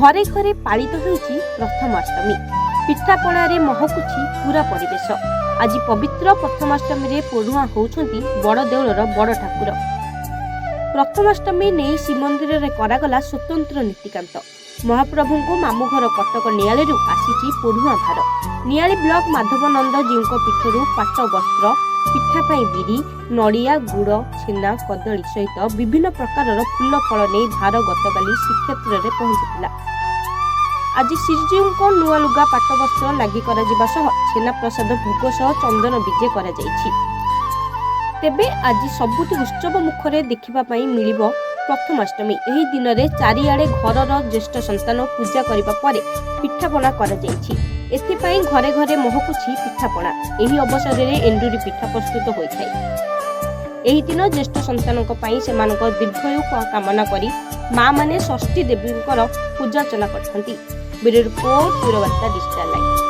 घरे घरे पालित होइछि प्रथमाष्टमी। पिठापणारे महकुछि पूरा परिवेश। आज पवित्र प्रथमाष्टमी रे पढ़ुआ होउछंती बड़ देउलर बड़ ठाकुर। प्रथमाष्टमी नहीं श्रीमंदिर रे करागला स्वतंत्र नीतिकांत। महाप्रभु को मामू घर कटक नियाली आसीछि पढ़ुआ भार। नियाली ब्लॉक माधवानंद जीव पीठरू पाट वस्त्र, पिठा पाई बिरी, नड़िया, गुड़, छेना, कदली सहित विभिन्न प्रकार फूल फल नहीं भार गतकाली श्रीक्षेत्र में पहुंचीला। आज श्रीजीव को नुआ लुगा पाट वस्त्र लगी छेना प्रसाद भोग सह चंदन विजे करा जायछि। तेबे आज सबुठ उत्सव मुखरे देखिबा मिलिबो प्रथमाष्टमी। एही दिन रे चारिआडे घरर ज्येष्ठ संतान पूजा करिबा परे पिठापना करा जायछि। एथिपाई घरे घरे महकुछि पिठापना। एही अवसर रे एंडुरी पिठा प्रस्तुत होइथाय। एही दिन ज्येष्ठ संतानक पई सेमानक दीर्घायु कामना करी मां माने षष्ठी देवींकर पूजा अर्चना करथंती। Bureau report, Purbabarta digital live.